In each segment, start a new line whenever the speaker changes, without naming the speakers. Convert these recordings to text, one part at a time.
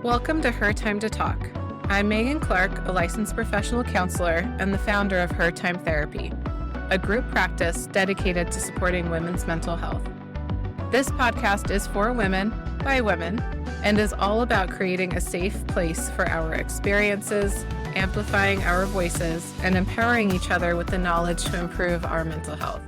Welcome to Her Time to Talk. I'm Megan Clark, a licensed professional counselor and the founder of Her Time Therapy, a group practice dedicated to supporting women's mental health. This podcast is for women, by women, and is all about creating a safe place for our experiences, amplifying our voices, and empowering each other with the knowledge to improve our mental health.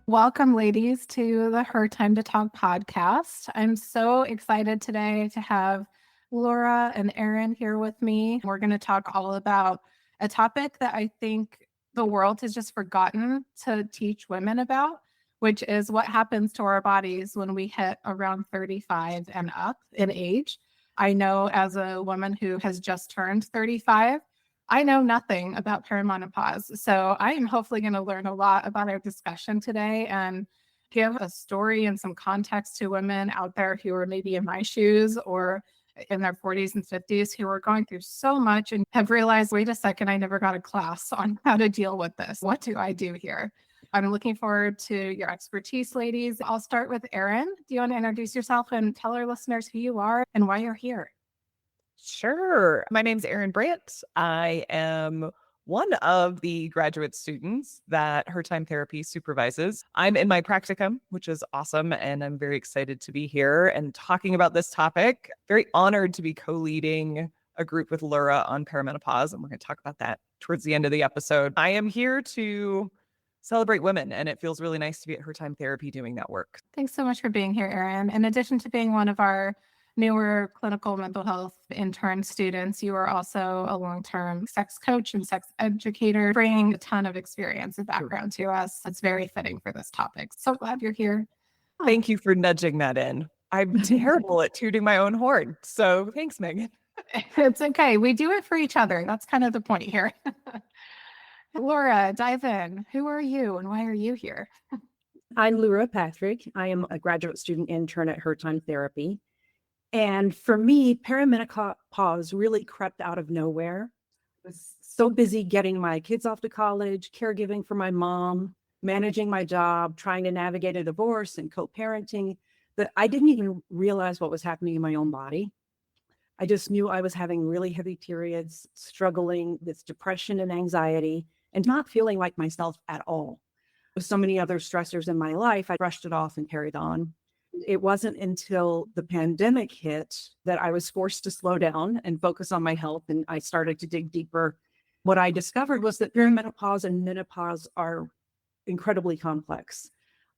Welcome, ladies, to the Her Time to Talk podcast. I'm so excited today to have Lurah and Erin here with me. We're going to talk all about a topic that I think the world has just forgotten to teach women about, which is what happens to our bodies when we hit around 35 and up in age. I know as a woman who has just turned 35, I know nothing about perimenopause. So I am hopefully going to learn a lot about our discussion today and give a story and some context to women out there who are maybe in my shoes or in their 40s and 50s who are going through so much and have realized, wait a second, I never got a class on how to deal with this. What do I do here? I'm looking forward to your expertise, ladies. I'll start with Erin. Do you want to introduce yourself and tell our listeners who you are and why you're here?
Sure. My name's Erin Brandt. I am one of the graduate students that Her Time Therapy supervises. I'm in my practicum, which is awesome, and I'm very excited to be here and talking about this topic. Very honored to be co-leading a group with Lurah on perimenopause, and we're going to talk about that towards the end of the episode. I am here to celebrate women, and it feels really nice to be at Her Time Therapy doing that work.
Thanks so much for being here, Erin. In addition to being one of our newer clinical mental health intern students, you are also a long-term sex coach and sex educator, bringing a ton of experience and background to us. It's very fitting for this topic. So glad you're here.
Thank you for nudging that in. I'm terrible at tooting my own horn. So thanks, Megan.
It's okay. We do it for each other. That's kind of the point here. Lurah, dive in. Who are you and why are you here?
I'm Lurah Patrick. I am a graduate student intern at Her Time Therapy. And for me, perimenopause really crept out of nowhere. I was so busy getting my kids off to college, caregiving for my mom, managing my job, trying to navigate a divorce and co-parenting, that I didn't even realize what was happening in my own body. I just knew I was having really heavy periods, struggling with depression and anxiety, and not feeling like myself at all. With so many other stressors in my life, I brushed it off and carried on. It wasn't until the pandemic hit that I was forced to slow down and focus on my health, and I started to dig deeper. What I discovered was that perimenopause and menopause are incredibly complex,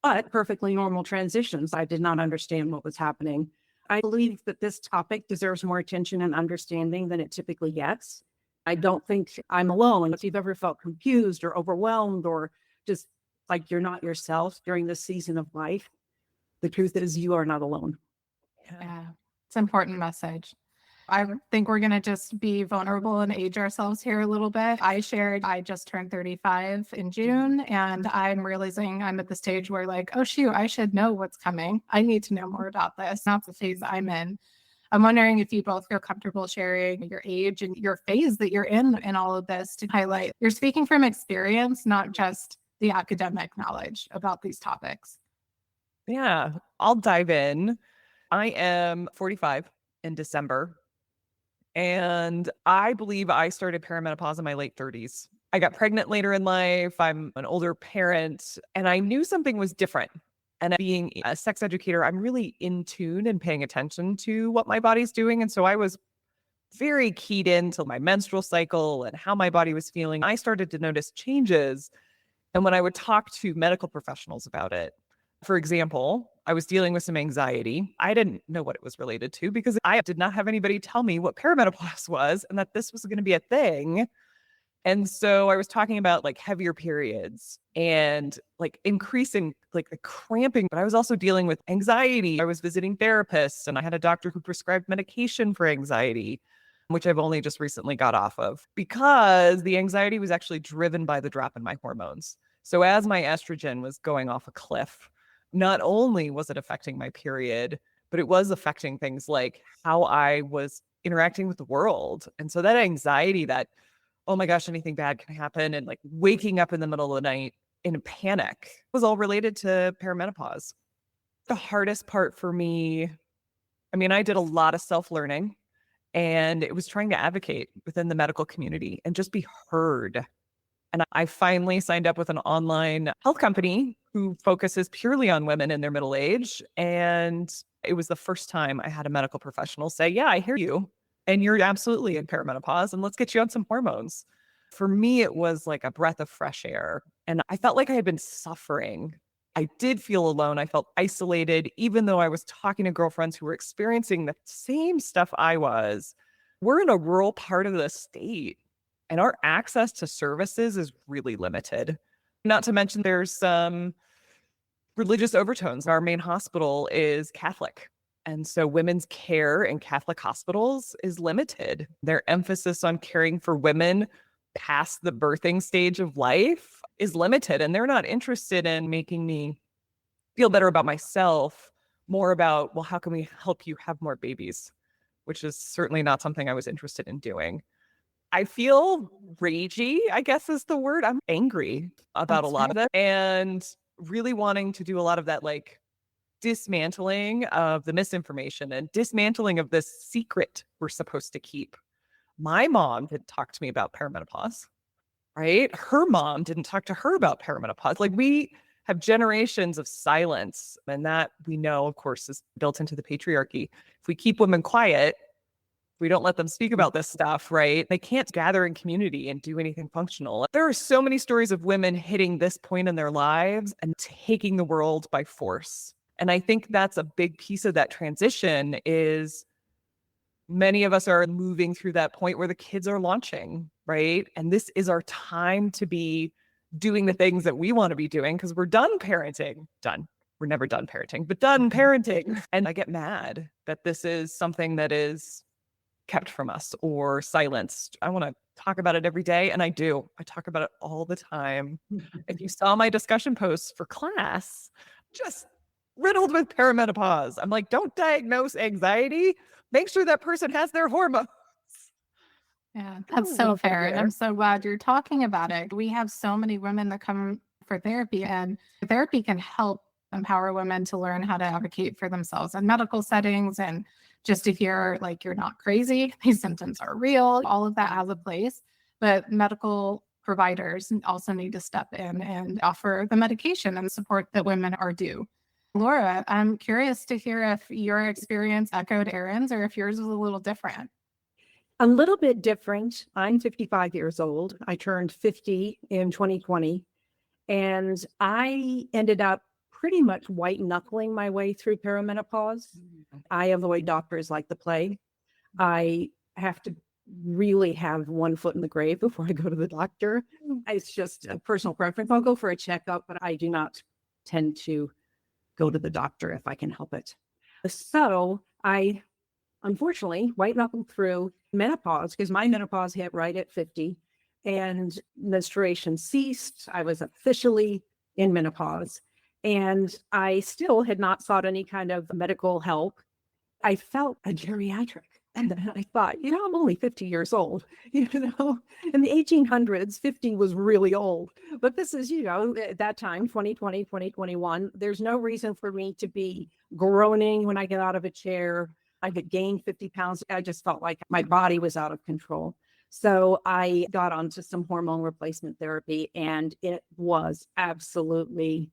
but perfectly normal transitions. I did not understand what was happening. I believe that this topic deserves more attention and understanding than it typically gets. I don't think I'm alone. If you've ever felt confused or overwhelmed or just like you're not yourself during this season of life, the truth is you are not alone.
Yeah, it's an important message. I think we're going to just be vulnerable and age ourselves here a little bit. I just turned 35 in June, and I'm realizing I'm at the stage where oh shoot, I should know what's coming. I need to know more about this. That's the phase I'm in. I'm wondering if you both feel comfortable sharing your age and your phase that you're in all of this to highlight. You're speaking from experience, not just the academic knowledge about these topics.
Yeah, I'll dive in. I am 45 in December, and I believe I started perimenopause in my late 30s. I got pregnant later in life. I'm an older parent, and I knew something was different. And being a sex educator, I'm really in tune and paying attention to what my body's doing. And so I was very keyed into my menstrual cycle and how my body was feeling. I started to notice changes. And when I would talk to medical professionals about it, for example, I was dealing with some anxiety. I didn't know what it was related to because I did not have anybody tell me what perimenopause was and that this was going to be a thing. And so I was talking about heavier periods and increasing the cramping, but I was also dealing with anxiety. I was visiting therapists and I had a doctor who prescribed medication for anxiety, which I've only just recently got off of because the anxiety was actually driven by the drop in my hormones. So as my estrogen was going off a cliff, not only was it affecting my period, but it was affecting things like how I was interacting with the world. And so that anxiety that, oh my gosh, anything bad can happen, and waking up in the middle of the night in a panic was all related to perimenopause. The hardest part for me, I did a lot of self-learning. And it was trying to advocate within the medical community and just be heard. And I finally signed up with an online health company who focuses purely on women in their middle age. And it was the first time I had a medical professional say, yeah, I hear you. And you're absolutely in perimenopause. And let's get you on some hormones. For me, it was like a breath of fresh air. And I felt like I had been suffering. I did feel alone. I felt isolated, even though I was talking to girlfriends who were experiencing the same stuff I was. We're in a rural part of the state, and our access to services is really limited. Not to mention there's some religious overtones. Our main hospital is Catholic. And so women's care in Catholic hospitals is limited. Their emphasis on caring for women past the birthing stage of life is limited. And they're not interested in making me feel better about myself, more about, well, how can we help you have more babies? Which is certainly not something I was interested in doing. I feel ragey, I guess is the word. I'm angry about a lot of it and really wanting to do a lot of that, like dismantling of the misinformation and dismantling of this secret we're supposed to keep. My mom didn't talk to me about perimenopause, right? Her mom didn't talk to her about perimenopause. Like, we have generations of silence, and that we know, of course, is built into the patriarchy. If we keep women quiet, we don't let them speak about this stuff, right? They can't gather in community and do anything functional. There are so many stories of women hitting this point in their lives and taking the world by force. And I think that's a big piece of that transition is many of us are moving through that point where the kids are launching, right? And this is our time to be doing the things that we want to be doing because we're done parenting. Done. We're never done parenting, but done parenting. And I get mad that this is something that is kept from us or silenced. I want to talk about it every day. And I do. I talk about it all the time. If you saw my discussion posts for class, just riddled with perimenopause. I'm like, don't diagnose anxiety. Make sure that person has their hormones.
Yeah, that's so fair. And I'm so glad you're talking about it. We have so many women that come for therapy, and therapy can help empower women to learn how to advocate for themselves in medical settings. And just if you're like, you're not crazy, these symptoms are real, all of that has a place. But medical providers also need to step in and offer the medication and support that women are due. Lurah, I'm curious to hear if your experience echoed Erin's or if yours was a little different.
A little bit different. I'm 55 years old. I turned 50 in 2020, and I ended up pretty much white knuckling my way through perimenopause. I avoid doctors like the plague. I have to really have one foot in the grave before I go to the doctor. It's just a personal preference. I'll go for a checkup, but I do not tend to go to the doctor if I can help it. So I unfortunately white knuckled through menopause because my menopause hit right at 50 and menstruation ceased. I was officially in menopause and I still had not sought any kind of medical help. I felt a geriatric. And then I thought, I'm only 50 years old, in the 1800s, 50 was really old. But this is, at that time, 2020, 2021, there's no reason for me to be groaning when I get out of a chair. I could gain 50 pounds. I just felt like my body was out of control. So I got onto some hormone replacement therapy, and it was absolutely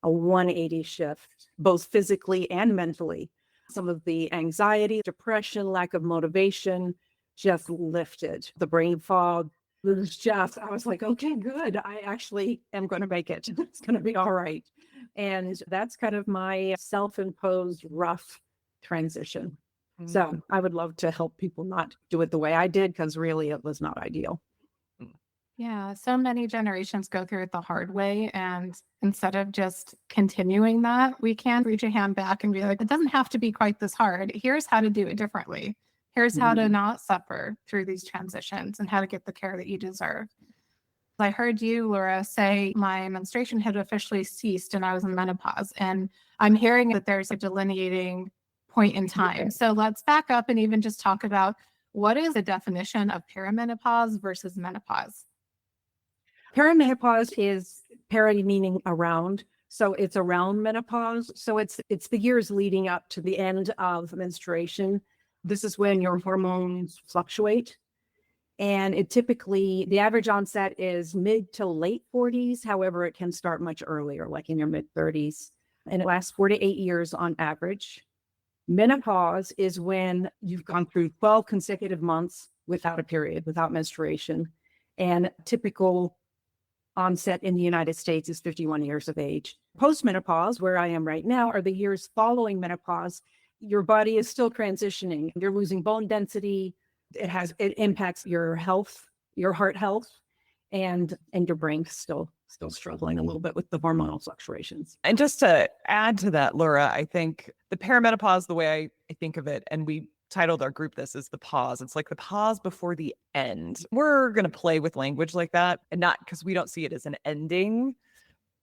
a 180 shift, both physically and mentally. Some of the anxiety, depression, lack of motivation just lifted. The brain fog was just, I was like, okay, good. I actually am going to make it. It's going to be all right. And that's kind of my self-imposed rough transition. So I would love to help people not do it the way I did, because really it was not ideal.
Yeah, so many generations go through it the hard way. And instead of just continuing that, we can reach a hand back and be like, it doesn't have to be quite this hard. Here's how to do it differently. Here's how to not suffer through these transitions and how to get the care that you deserve. I heard you, Lurah, say my menstruation had officially ceased and I was in menopause. And I'm hearing that there's a delineating point in time. So let's back up and even just talk about what is the definition of perimenopause versus menopause.
Perimenopause is peri meaning around. So it's around menopause. So it's the years leading up to the end of menstruation. This is when your hormones fluctuate. And it typically, the average onset is mid to late 40s. However, it can start much earlier, like in your mid 30s. And it lasts 4 to 8 years on average. Menopause is when you've gone through 12 consecutive months without a period, without menstruation. And typical onset in the United States is 51 years of age. Post-menopause, where I am right now, are the years following menopause. Your body is still transitioning. You're losing bone density. It impacts your health, your heart health, and your brain's still struggling a little bit with the hormonal fluctuations.
And just to add to that, Lurah, I think the perimenopause, the way I think of it, and we titled our group this, is the pause. It's like the pause before the end. We're going to play with language like that, and not because we don't see it as an ending.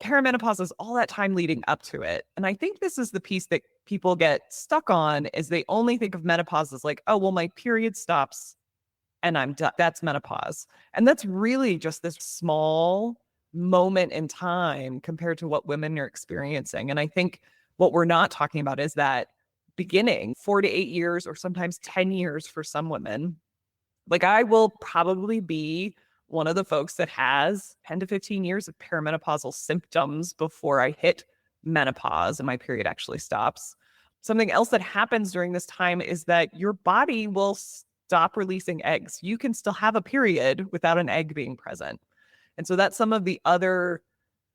Perimenopause is all that time leading up to it. And I think this is the piece that people get stuck on, is they only think of menopause as like, oh, well, my period stops and I'm done. That's menopause. And that's really just this small moment in time compared to what women are experiencing. And I think what we're not talking about is that beginning 4 to 8 years, or sometimes 10 years for some women. Like, I will probably be one of the folks that has 10 to 15 years of perimenopausal symptoms before I hit menopause and my period actually stops. Something else that happens during this time is that your body will stop releasing eggs. You can still have a period without an egg being present. And so that's some of the other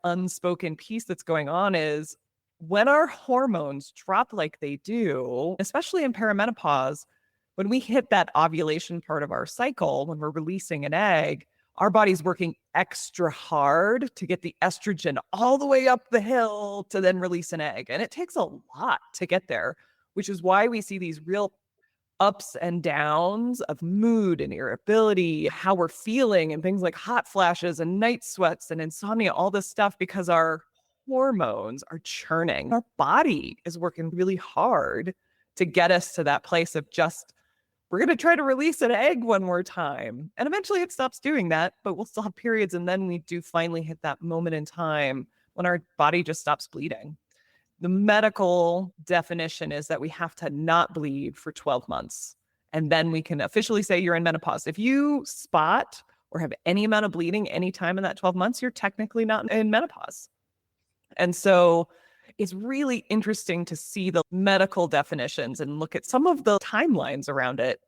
unspoken piece that's going on, is when our hormones drop like they do, especially in perimenopause, when we hit that ovulation part of our cycle, when we're releasing an egg, our body's working extra hard to get the estrogen all the way up the hill to then release an egg. And it takes a lot to get there, which is why we see these real ups and downs of mood and irritability, how we're feeling, and things like hot flashes and night sweats and insomnia, all this stuff, because our hormones are churning. Our body is working really hard to get us to that place of just, we're going to try to release an egg one more time. And eventually it stops doing that, but we'll still have periods. And then we do finally hit that moment in time when our body just stops bleeding. The medical definition is that we have to not bleed for 12 months. And then we can officially say you're in menopause. If you spot or have any amount of bleeding anytime in that 12 months, you're technically not in menopause. And so it's really interesting to see the medical definitions and look at some of the timelines around it.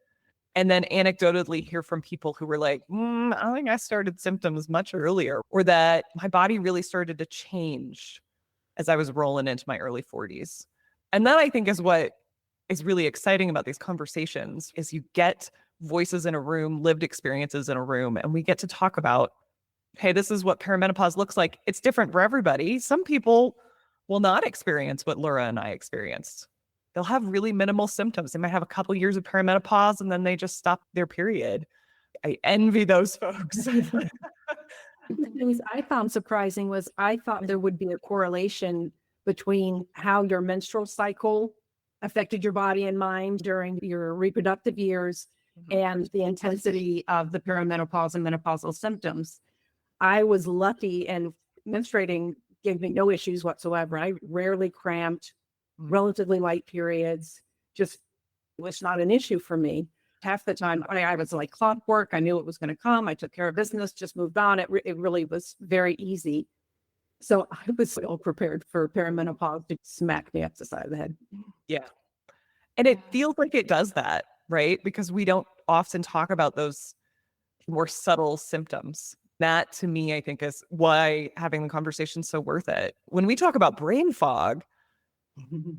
And then anecdotally hear from people who were like, I think I started symptoms much earlier, or that my body really started to change as I was rolling into my early 40s. And that, I think, is what is really exciting about these conversations, is you get voices in a room, lived experiences in a room, and we get to talk about, hey, this is what perimenopause looks like. It's different for everybody. Some people will not experience what Lurah and I experienced. They'll have really minimal symptoms. They might have a couple years of perimenopause and then they just stop their period. I envy those folks.
The things I found surprising was I thought there would be a correlation between how your menstrual cycle affected your body and mind during your reproductive years and the intensity of the perimenopause and menopausal symptoms. I was lucky, and menstruating gave me no issues whatsoever. I rarely cramped, relatively light periods, just was not an issue for me. Half the time I was like clockwork. I knew it was going to come. I took care of business, just moved on. It really was very easy. So I was ill prepared for perimenopause to smack me up the side of the head.
Yeah. And it feels like it does that, right? Because we don't often talk about those more subtle symptoms. That, to me, I think, is why having the conversation is so worth it. When we talk about brain fog,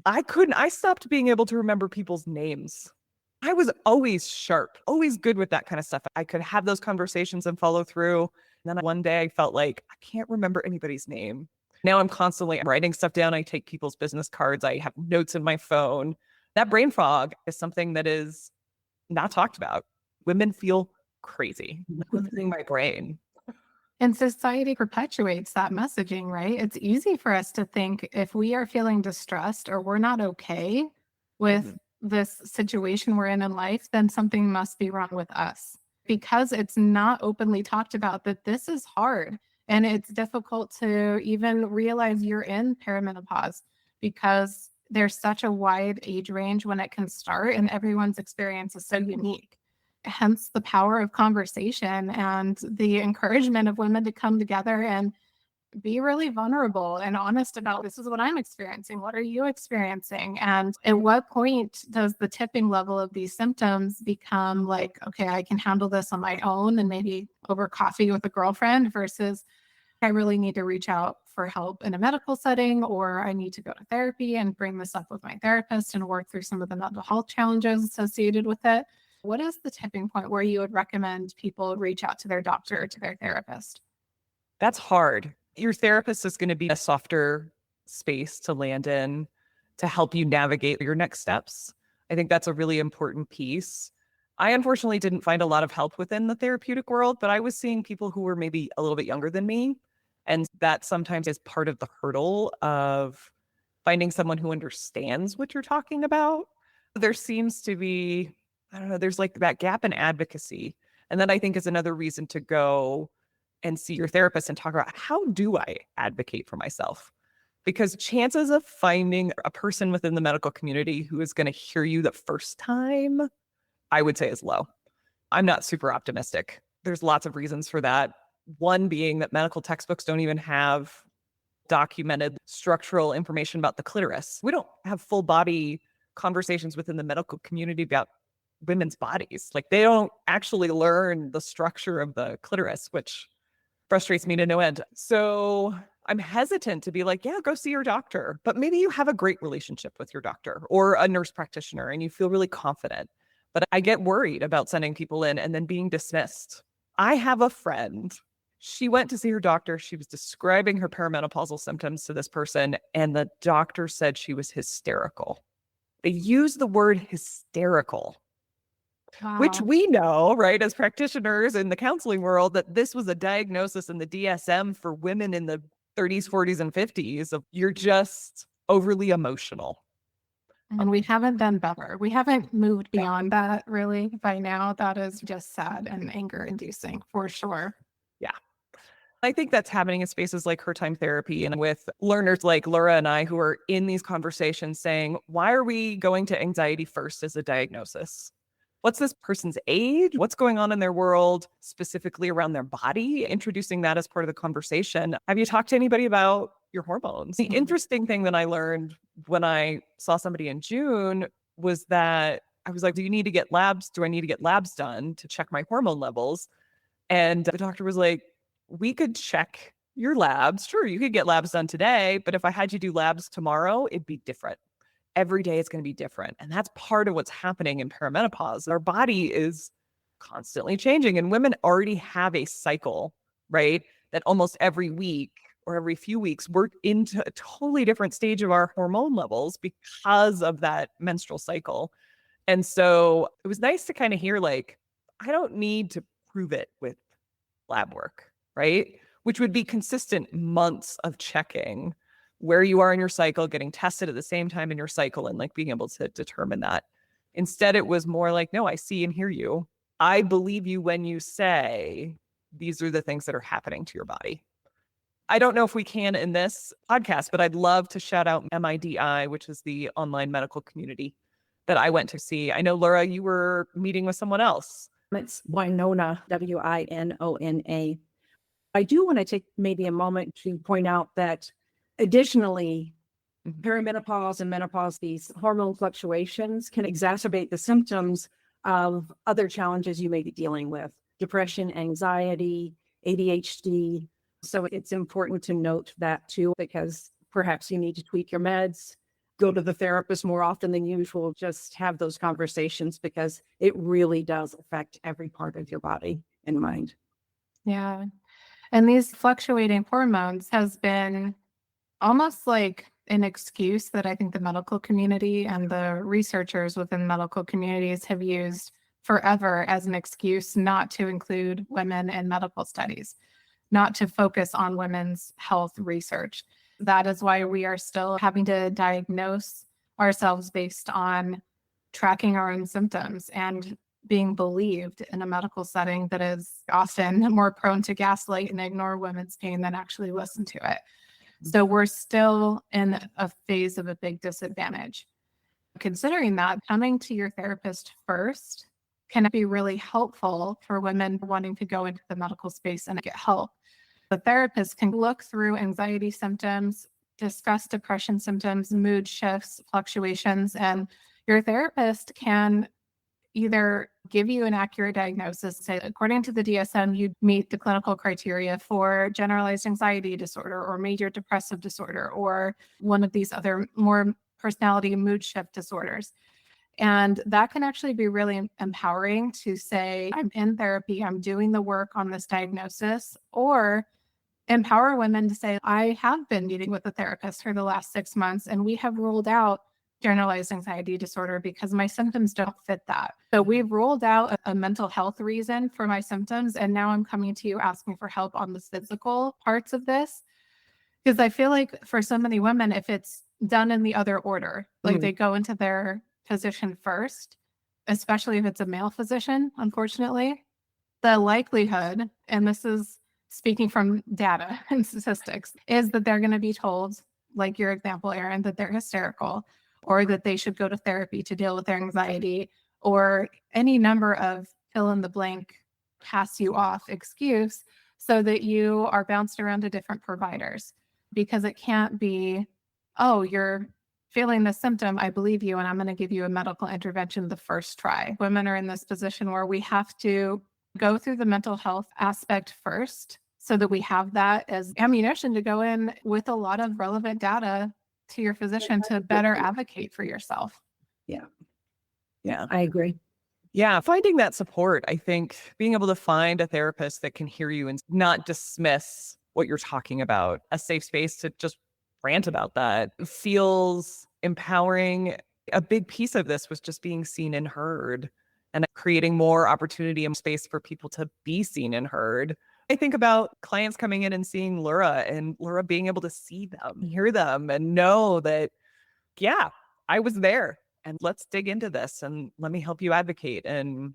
I stopped being able to remember people's names. I was always sharp, always good with that kind of stuff. I could have those conversations and follow through. And then one day I felt like I can't remember anybody's name. Now I'm constantly writing stuff down. I take people's business cards. I have notes in my phone. That brain fog is something that is not talked about. Women feel crazy losing my brain.
And society perpetuates that messaging, right? It's easy for us to think if we are feeling distressed or we're not okay with this situation we're in life, then something must be wrong with us, because it's not openly talked about that this is hard and it's difficult to even realize you're in perimenopause, because there's such a wide age range when it can start, and everyone's experience is so unique. Hence the power of conversation and the encouragement of women to come together and be really vulnerable and honest about, this is what I'm experiencing. What are you experiencing? And at what point does the tipping level of these symptoms become like, okay, I can handle this on my own and maybe over coffee with a girlfriend, versus I really need to reach out for help in a medical setting, or I need to go to therapy and bring this up with my therapist and work through some of the mental health challenges associated with it. What is the tipping point where you would recommend people reach out to their doctor or to their therapist?
That's hard. Your therapist is going to be a softer space to land in to help you navigate your next steps. I think that's a really important piece. I unfortunately didn't find a lot of help within the therapeutic world, but I was seeing people who were maybe a little bit younger than me. And that sometimes is part of the hurdle of finding someone who understands what you're talking about. There seems to be, I don't know, there's like that gap in advocacy. And that I think is another reason to go and see your therapist and talk about, how do I advocate for myself? Because chances of finding a person within the medical community who is going to hear you the first time, I would say is low. I'm not super optimistic. There's lots of reasons for that. One being that medical textbooks don't even have documented structural information about the clitoris. We don't have full body conversations within the medical community about women's bodies. Like, they don't actually learn the structure of the clitoris, which frustrates me to no end. So I'm hesitant to be like, yeah, go see your doctor. But maybe you have a great relationship with your doctor or a nurse practitioner and you feel really confident. But I get worried about sending people in and then being dismissed. I have a friend. She went to see her doctor. She was describing her perimenopausal symptoms to this person, and the doctor said she was hysterical. They use the word hysterical.
Wow.
Which we know, right, as practitioners in the counseling world, that this was a diagnosis in the DSM for women in the 30s, 40s, and 50s of, you're just overly emotional.
And we haven't done better. We haven't moved beyond that really by now. That is just sad and anger inducing for sure.
Yeah. I think that's happening in spaces like Her Time Therapy and with learners like Lurah and I who are in these conversations saying, why are we going to anxiety first as a diagnosis? What's this person's age? What's going on in their world, specifically around their body? Introducing that as part of the conversation. Have you talked to anybody about your hormones? The interesting thing that I learned when I saw somebody in June was that I was like, do you need to get labs? Do I need to get labs done to check my hormone levels? And the doctor was like, we could check your labs. Sure, you could get labs done today, but if I had you do labs tomorrow, it'd be different. Every day it's going to be different. And that's part of what's happening in perimenopause. Our body is constantly changing, and women already have a cycle, right? That almost every week or every few weeks, we're into a totally different stage of our hormone levels because of that menstrual cycle. And so it was nice to kind of hear, like, I don't need to prove it with lab work, right? Which would be consistent months of checking where you are in your cycle, getting tested at the same time in your cycle, and like being able to determine that. Instead, it was more like, no, I see and hear you. I believe you when you say these are the things that are happening to your body. I don't know if we can in this podcast, but I'd love to shout out MIDI, which is the online medical community that I went to see. I know, Lurah, you were meeting with someone else.
It's Winona, Winona. I do want to take maybe a moment to point out that additionally, perimenopause and menopause, these hormone fluctuations can exacerbate the symptoms of other challenges you may be dealing with: depression, anxiety, ADHD. So it's important to note that too, because perhaps you need to tweak your meds, go to the therapist more often than usual, just have those conversations, because it really does affect every part of your body and mind.
Yeah. And these fluctuating hormones has been almost like an excuse that I think the medical community and the researchers within medical communities have used forever as an excuse not to include women in medical studies, not to focus on women's health research. That is why we are still having to diagnose ourselves based on tracking our own symptoms and being believed in a medical setting that is often more prone to gaslight and ignore women's pain than actually listen to it. So we're still in a phase of a big disadvantage. Considering that, coming to your therapist first can be really helpful for women wanting to go into the medical space and get help. The therapist can look through anxiety symptoms, discuss depression symptoms, mood shifts, fluctuations, and your therapist can either give you an accurate diagnosis, say, according to the DSM, you meet the clinical criteria for generalized anxiety disorder or major depressive disorder, or one of these other more personality mood shift disorders. And that can actually be really empowering to say, I'm in therapy, I'm doing the work on this diagnosis, or empower women to say, I have been meeting with a therapist for the last 6 months and we have ruled out generalized anxiety disorder because my symptoms don't fit that. So we've ruled out a mental health reason for my symptoms. And now I'm coming to you asking for help on the physical parts of this. Because I feel like for so many women, if it's done in the other order, like they go into their physician first, especially if it's a male physician, unfortunately, the likelihood, and this is speaking from data and statistics, is that they're going to be told, like your example, Erin, that they're hysterical, or that they should go to therapy to deal with their anxiety, or any number of fill in the blank, pass you off excuse, so that you are bounced around to different providers. Because it can't be, oh, you're feeling the symptom, I believe you, and I'm going to give you a medical intervention the first try. Women are in this position where we have to go through the mental health aspect first so that we have that as ammunition to go in with a lot of relevant data to your physician to better advocate for yourself.
Yeah,
Yeah.
I agree.
Yeah. Finding that support, I think being able to find a therapist that can hear you and not dismiss what you're talking about, a safe space to just rant about that feels empowering. A big piece of this was just being seen and heard and creating more opportunity and space for people to be seen and heard. I think about clients coming in and seeing Lurah and Lurah being able to see them, hear them, and know that, yeah, I was there and let's dig into this and let me help you advocate. And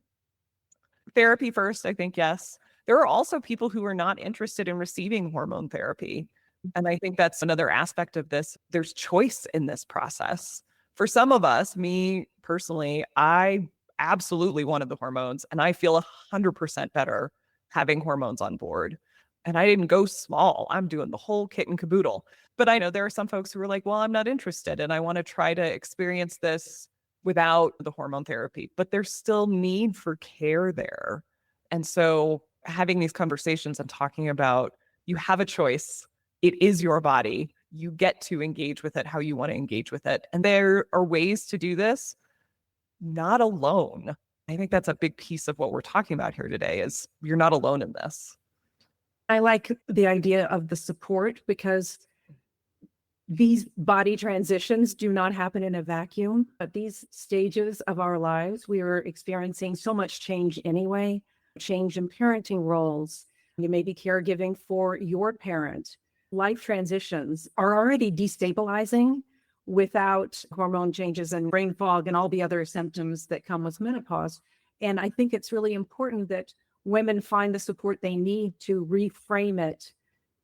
therapy first, I think, yes. There are also people who are not interested in receiving hormone therapy. And I think that's another aspect of this. There's choice in this process. For some of us, me personally, I absolutely wanted the hormones and I feel 100% better having hormones on board. And I didn't go small. I'm doing the whole kit and caboodle. But I know there are some folks who are like, well, I'm not interested and I want to try to experience this without the hormone therapy. But there's still need for care there. And so having these conversations and talking about you have a choice. It is your body. You get to engage with it how you want to engage with it. And there are ways to do this not alone. I think that's a big piece of what we're talking about here today is you're not alone in this.
I like the idea of the support because these body transitions do not happen in a vacuum. At these stages of our lives, we are experiencing so much change anyway, change in parenting roles. You may be caregiving for your parent. Life transitions are already destabilizing without hormone changes and brain fog and all the other symptoms that come with menopause. And I think it's really important that women find the support they need to reframe it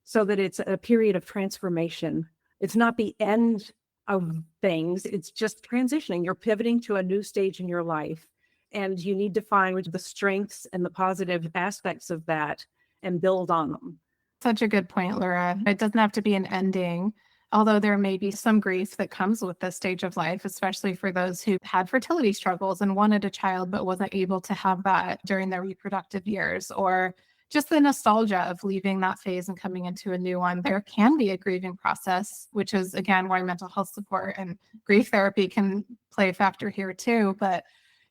so that it's a period of transformation. It's not the end of things. It's just transitioning. You're pivoting to a new stage in your life, and you need to find the strengths and the positive aspects of that and build on them.
Such a good point, Lurah. It doesn't have to be an ending, although there may be some grief that comes with this stage of life, especially for those who had fertility struggles and wanted a child but wasn't able to have that during their reproductive years, or just the nostalgia of leaving that phase and coming into a new one. There can be a grieving process, which is, again, why mental health support and grief therapy can play a factor here too. But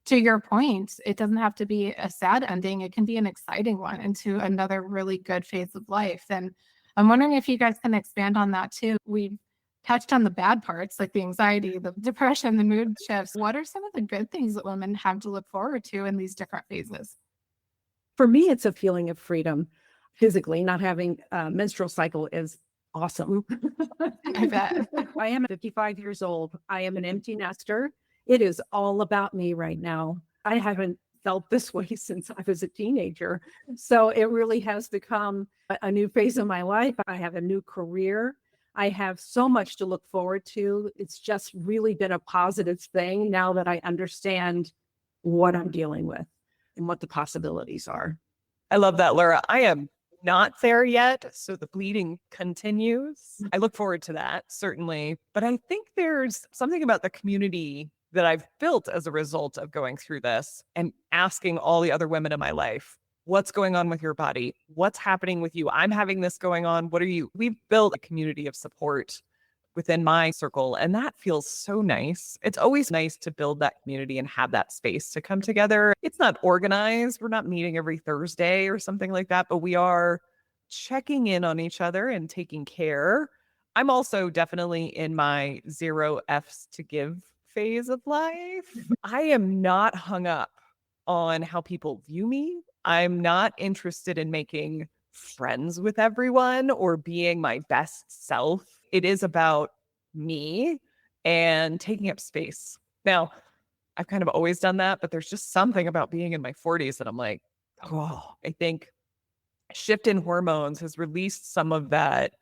to your point, it doesn't have to be a sad ending. It can be an exciting one into another really good phase of life. And I'm wondering if you guys can expand on that too. We've touched on the bad parts, like the anxiety, the depression, the mood shifts. What are some of the good things that women have to look forward to in these different phases?
For me, it's a feeling of freedom physically. Not having a menstrual cycle is awesome.
I bet.
I am 55 years old. I am an empty nester. It is all about me right now. I haven't felt this way since I was a teenager. So it really has become a new phase of my life. I have a new career. I have so much to look forward to. It's just really been a positive thing now that I understand what I'm dealing with and what the possibilities are.
I love that, Lurah. I am not there yet, so the bleeding continues. I look forward to that, certainly. But I think there's something about the community that I've built as a result of going through this and asking all the other women in my life, what's going on with your body? What's happening with you? I'm having this going on. What are you? We've built a community of support within my circle, and that feels so nice. It's always nice to build that community and have that space to come together. It's not organized. We're not meeting every Thursday or something like that, but we are checking in on each other and taking care. I'm also definitely in my 0 F's to give phase of life. I am not hung up on how people view me. I'm not interested in making friends with everyone or being my best self. It is about me and taking up space. Now, I've kind of always done that, but there's just something about being in my 40s that I'm like, oh, I think shift in hormones has released some of that,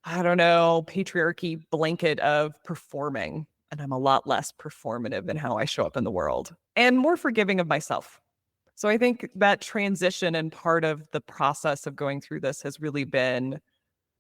I don't know, patriarchy blanket of performing. And I'm a lot less performative in how I show up in the world and more forgiving of myself. So I think that transition and part of the process of going through this has really been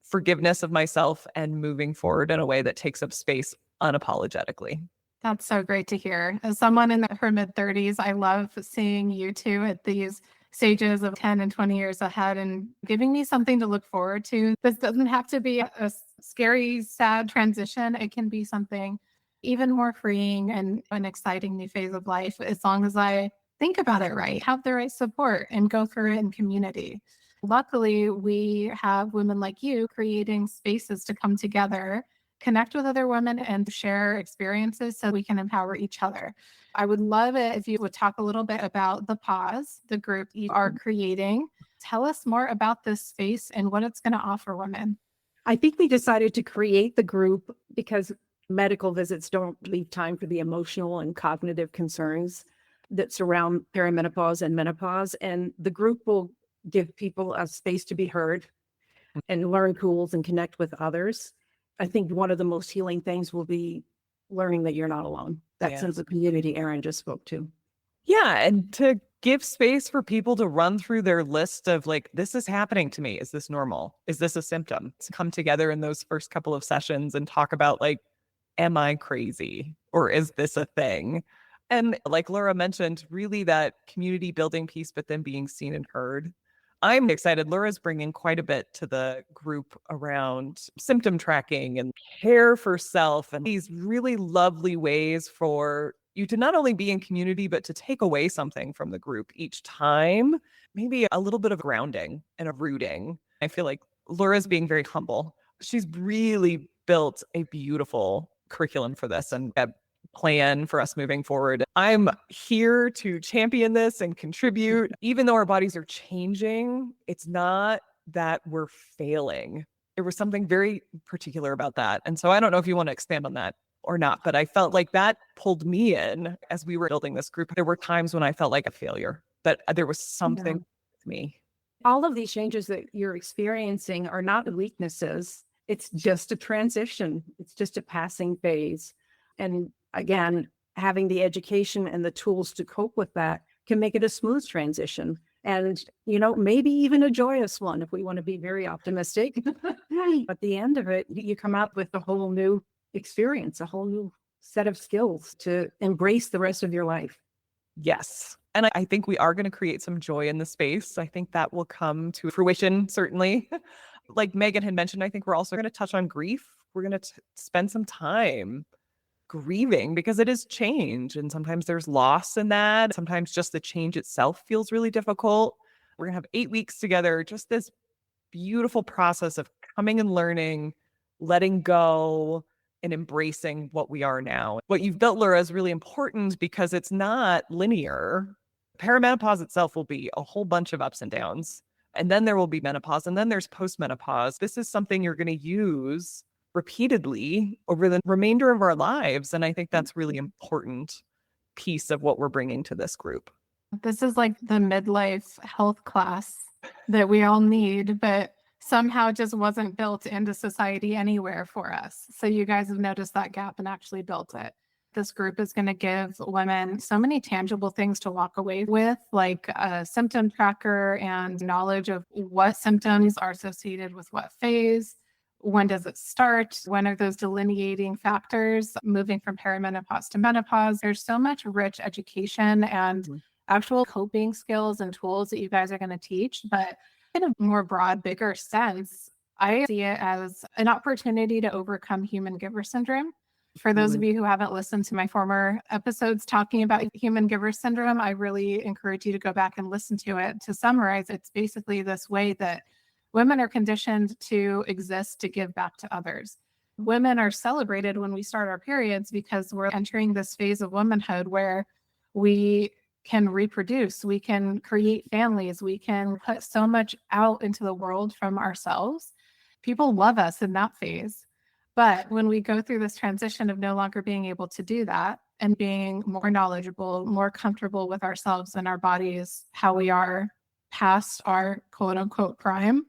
forgiveness of myself and moving forward in a way that takes up space unapologetically.
That's so great to hear. As someone in her mid-30s, I love seeing you two at these stages of 10 and 20 years ahead and giving me something to look forward to. This doesn't have to be a scary, sad transition. It can be something even more freeing and an exciting new phase of life, as long as I think about it right, have the right support, and go through it in community. Luckily, we have women like you creating spaces to come together, connect with other women, and share experiences so we can empower each other. I would love it if you would talk a little bit about the Pause, the group you are creating. Tell us more about this space and what it's going to offer women.
I think we decided to create the group because medical visits don't leave time for the emotional and cognitive concerns that surround perimenopause and menopause. And the group will give people a space to be heard and learn tools and connect with others. I think one of the most healing things will be learning that you're not alone. That sense of community Erin just spoke to.
Yeah. And to give space for people to run through their list of like, this is happening to me. Is this normal? Is this a symptom? To come together in those first couple of sessions and talk about like, am I crazy? Or is this a thing? And like Lurah mentioned, really that community building piece, but then being seen and heard. I'm excited. Lurah's bringing quite a bit to the group around symptom tracking and care for self and these really lovely ways for you to not only be in community, but to take away something from the group each time, maybe a little bit of grounding and a rooting. I feel like Lurah's being very humble. She's really built a beautiful curriculum for this and a plan for us moving forward. I'm here to champion this and contribute. Even though our bodies are changing, it's not that we're failing. There was something very particular about that. And so I don't know if you want to expand on that or not, but I felt like that pulled me in as we were building this group. There were times when I felt like a failure, that there was something with me.
All of these changes that you're experiencing are not weaknesses. It's just a transition. It's just a passing phase. And again, having the education and the tools to cope with that can make it a smooth transition. And, you know, maybe even a joyous one if we want to be very optimistic. At the end of it, you come out with a whole new experience, a whole new set of skills to embrace the rest of your life.
Yes. And I think we are going to create some joy in the space. I think that will come to fruition, certainly. Like Megan had mentioned, I think we're also going to touch on grief. We're going to spend some time grieving because it is change. And sometimes there's loss in that. Sometimes just the change itself feels really difficult. We're going to have 8 weeks together, just this beautiful process of coming and learning, letting go, and embracing what we are now. What you've built, Lurah, is really important because it's not linear. Perimenopause itself will be a whole bunch of ups and downs. And then there will be menopause, and then there's post-menopause. This is something you're going to use repeatedly over the remainder of our lives. And I think that's really important piece of what we're bringing to this group.
This is like the midlife health class that we all need, but somehow just wasn't built into society anywhere for us. So you guys have noticed that gap and actually built it. This group is going to give women so many tangible things to walk away with, like a symptom tracker and knowledge of what symptoms are associated with what phase. When does it start? When are those delineating factors moving from perimenopause to menopause? There's so much rich education and actual coping skills and tools that you guys are going to teach. But in a more broad, bigger sense, I see it as an opportunity to overcome human giver syndrome. For those of you who haven't listened to my former episodes talking about human giver syndrome, I really encourage you to go back and listen to it. To summarize, it's basically this way that women are conditioned to exist to give back to others. Women are celebrated when we start our periods because we're entering this phase of womanhood where we can reproduce, we can create families, we can put so much out into the world from ourselves. People love us in that phase. But when we go through this transition of no longer being able to do that and being more knowledgeable, more comfortable with ourselves and our bodies, how we are past our quote unquote prime,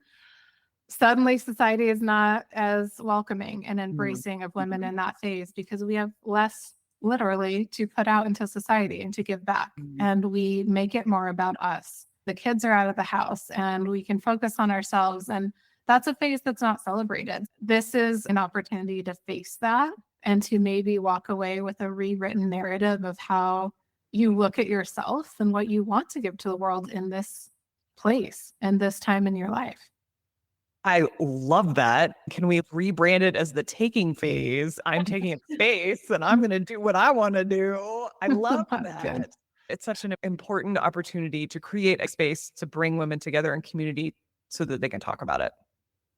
suddenly society is not as welcoming and embracing of women in that phase because we have less literally to put out into society and to give back. And we make it more about us. The kids are out of the house and we can focus on ourselves. And that's a phase that's not celebrated. This is an opportunity to face that and to maybe walk away with a rewritten narrative of how you look at yourself and what you want to give to the world in this place and this time in your life.
I love that. Can we rebrand it as the taking phase? I'm taking up space and I'm going to do what I want to do. I love that.
Good.
It's such an important opportunity to create a space to bring women together in community so that they can talk about it.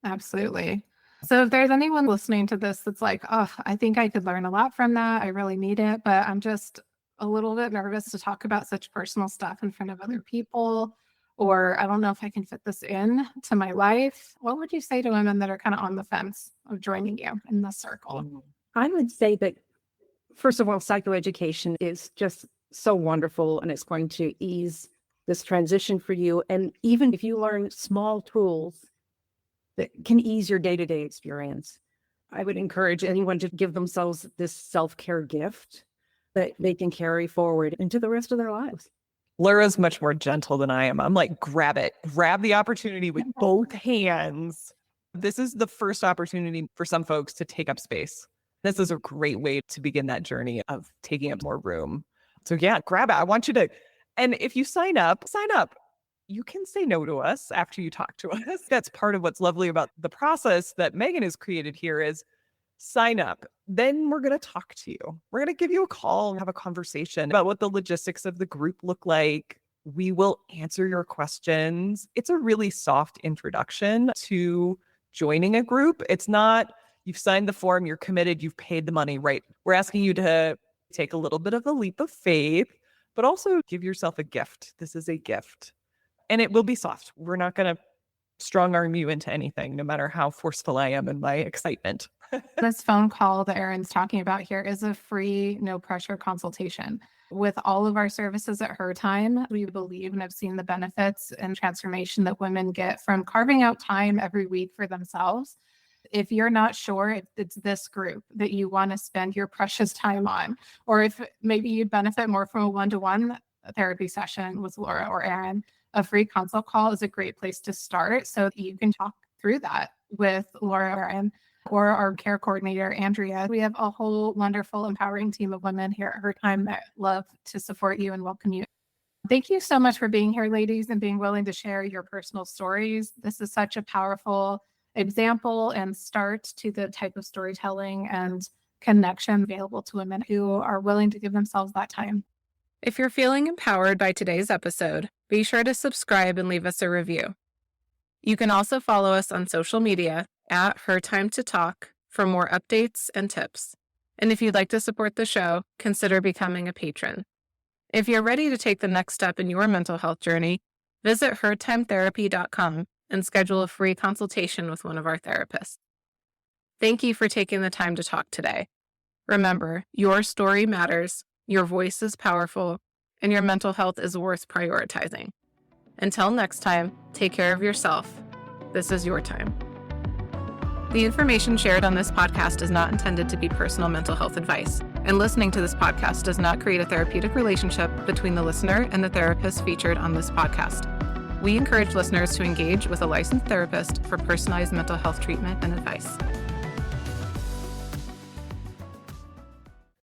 Absolutely. So if there's anyone listening to this that's like, oh, I think I could learn a lot from that. I really need it, but I'm just a little bit nervous to talk about such personal stuff in front of other people, or I don't know if I can fit this in to my life. What would you say to women that are kind of on the fence of joining you in this circle?
I would say that, first of all, psychoeducation is just so wonderful and it's going to ease this transition for you. And even if you learn small tools that can ease your day-to-day experience, I would encourage anyone to give themselves this self-care gift that they can carry forward into the rest of their lives.
Lurah's much more gentle than I am. I'm like, grab it, grab the opportunity with both hands. This is the first opportunity for some folks to take up space. This is a great way to begin that journey of taking up more room. So yeah, grab it. I want you to, and if you sign up. You can say no to us after you talk to us. That's part of what's lovely about the process that Megan has created here is sign up. Then we're going to talk to you. We're going to give you a call and have a conversation about what the logistics of the group look like. We will answer your questions. It's a really soft introduction to joining a group. It's not, you've signed the form, you're committed, you've paid the money, right? We're asking you to take a little bit of a leap of faith, but also give yourself a gift. This is a gift. And it will be soft. We're not going to strong arm you into anything, no matter how forceful I am in my excitement.
This phone call that Erin's talking about here is a free, no pressure consultation. With all of our services at Her Time, we believe and have seen the benefits and transformation that women get from carving out time every week for themselves. If you're not sure it's this group that you want to spend your precious time on, or if maybe you'd benefit more from a one-to-one therapy session with Lurah or Erin, a free consult call is a great place to start so that you can talk through that with Lurah or our care coordinator, Andrea. We have a whole wonderful, empowering team of women here at Her Time that love to support you and welcome you. Thank you so much for being here, ladies, and being willing to share your personal stories. This is such a powerful example and start to the type of storytelling and connection available to women who are willing to give themselves that time. If you're feeling empowered by today's episode, be sure to subscribe and leave us a review. You can also follow us on social media at Her Time to Talk for more updates and tips. And if you'd like to support the show, consider becoming a patron. If you're ready to take the next step in your mental health journey, visit hertimetherapy.com and schedule a free consultation with one of our therapists. Thank you for taking the time to talk today. Remember, your story matters, your voice is powerful, and your mental health is worth prioritizing. Until next time, take care of yourself This is your time. The information shared on this podcast is not intended to be personal mental health advice, and listening to this podcast does not create a therapeutic relationship between the listener and the therapist featured on this podcast. We encourage listeners to engage with a licensed therapist for personalized mental health treatment and advice.